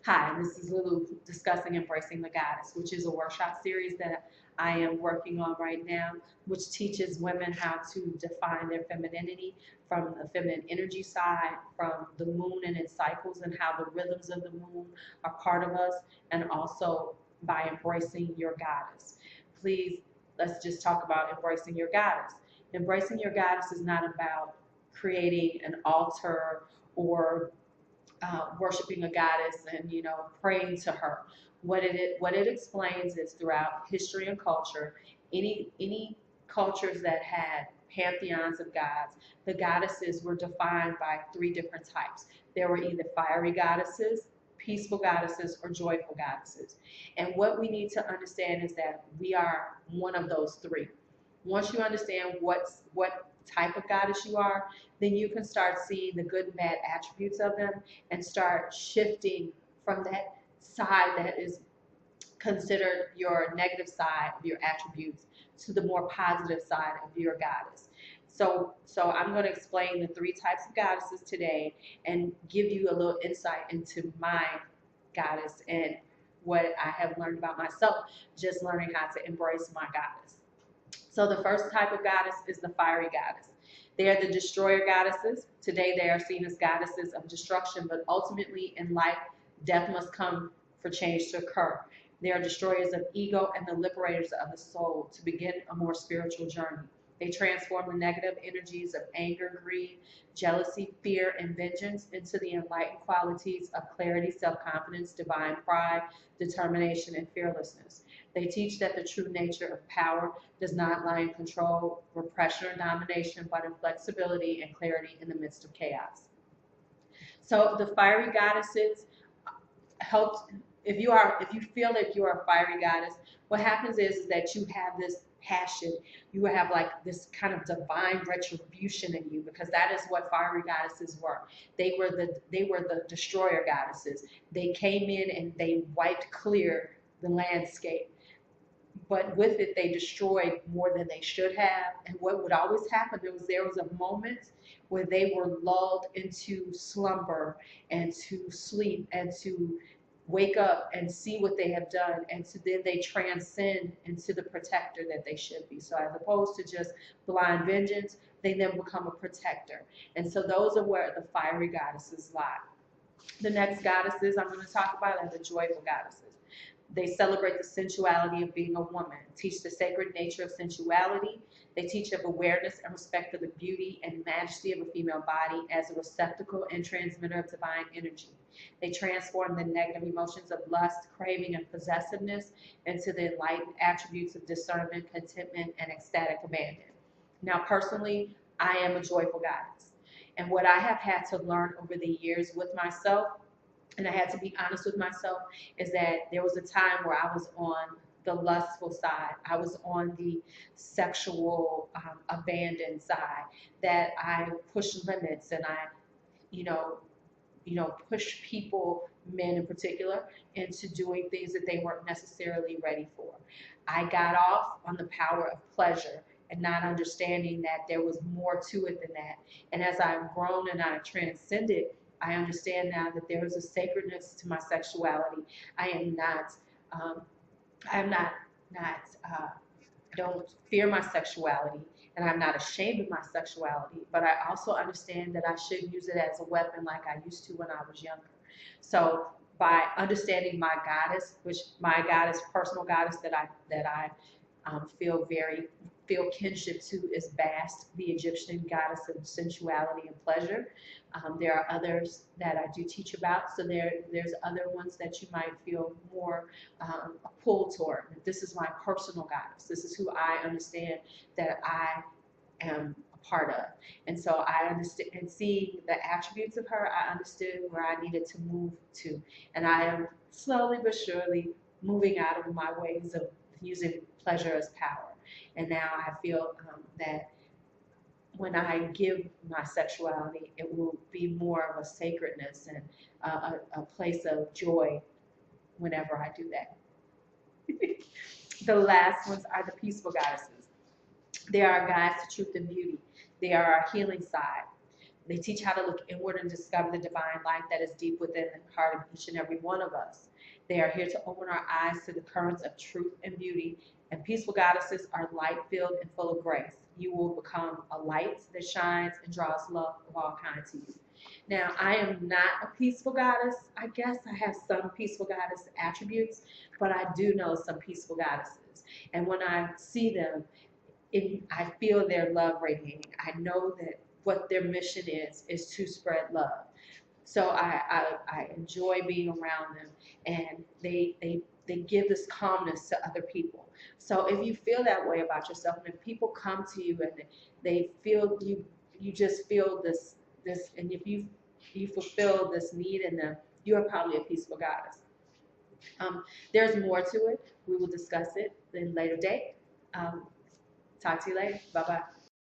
Hi, this is LuuLuu discussing Embracing the Goddess, which is a workshop series that I am working on right now, which teaches women how to define their femininity from the feminine energy side, from the moon and its cycles, and how the rhythms of the moon are part of us, and also by embracing your goddess. Please, let's just talk about embracing your goddess. Embracing your goddess is not about creating an altar or worshiping a goddess and praying to her. What it explains is throughout history and culture, any cultures that had pantheons of gods, the goddesses were defined by three different types. There were either fiery goddesses, peaceful goddesses, or joyful goddesses. And what we need to understand is that we are one of those three. Once you understand what type of goddess you are, then you can start seeing the good and bad attributes of them and start shifting from that side that is considered your negative side of your attributes to the more positive side of your goddess. So I'm going to explain the three types of goddesses today and give you a little insight into my goddess and what I have learned about myself, just learning how to embrace my goddess. So the first type of goddess is the fiery goddess. They are the destroyer goddesses. Today they are seen as goddesses of destruction, but ultimately in life, death must come for change to occur. They are destroyers of ego and the liberators of the soul to begin a more spiritual journey. They transform the negative energies of anger, greed, jealousy, fear, and vengeance into the enlightened qualities of clarity, self-confidence, divine pride, determination, and fearlessness. They teach that the true nature of power does not lie in control, repression, or domination, but in flexibility and clarity in the midst of chaos. So the fiery goddesses help. If you feel that you are a fiery goddess, what happens is that you have this passion. You have like this kind of divine retribution in you, because that is what fiery goddesses were. They were the destroyer goddesses. They came in and they wiped clear the landscape, but with it they destroyed more than they should have. And what would always happen, there was a moment where they were lulled into slumber and to sleep and to wake up and see what they have done, and so then they transcend into the protector that they should be. So as opposed to just blind vengeance, they then become a protector. And so those are where the fiery goddesses lie. The next goddesses I'm going to talk about are the joyful goddesses. They celebrate the sensuality of being a woman, teach the sacred nature of sensuality. They teach of awareness and respect for the beauty and majesty of a female body as a receptacle and transmitter of divine energy. They transform the negative emotions of lust, craving, and possessiveness into the enlightened attributes of discernment, contentment, and ecstatic abandon. Now, personally, I am a joyful goddess. And what I have had to learn over the years with myself, and I had to be honest with myself, is that there was a time where I was on the lustful side. I was on the sexual abandoned side, that I pushed limits and I, you know, push people, men in particular, into doing things that they weren't necessarily ready for. I got off on the power of pleasure and not understanding that there was more to it than that. And as I've grown and I've transcended, I understand now that there is a sacredness to my sexuality. I am not, I don't fear my sexuality, and I'm not ashamed of my sexuality, but I also understand that I should use it as a weapon like I used to when I was younger. So by understanding my goddess, which my goddess, personal goddess that I feel kinship to, is Bast, the Egyptian goddess of sensuality and pleasure. There are others that I do teach about, so there's other ones that you might feel more a pull toward. This is my personal goddess. This is who I understand that I am a part of. And so I understand, and seeing the attributes of her, I understood where I needed to move to. And I am slowly but surely moving out of my ways of using pleasure as power. And now I feel that when I give my sexuality, it will be more of a sacredness and a place of joy whenever I do that. The last ones are the peaceful goddesses. They are our guides to truth and beauty. They are our healing side. They teach how to look inward and discover the divine light that is deep within the heart of each and every one of us. They are here to open our eyes to the currents of truth and beauty, and peaceful goddesses are light-filled and full of grace. You will become a light that shines and draws love of all kinds to you. Now, I am not a peaceful goddess. I guess I have some peaceful goddess attributes, but I do know some peaceful goddesses. And when I see them, I feel their love radiating. I know that what their mission is to spread love. So I enjoy being around them, and they give this calmness to other people. So if you feel that way about yourself, and if people come to you and they feel you just feel this, and if you fulfill this need in them, you are probably a peaceful goddess. There's more to it. We will discuss it in a later date. Talk to you later. Bye bye.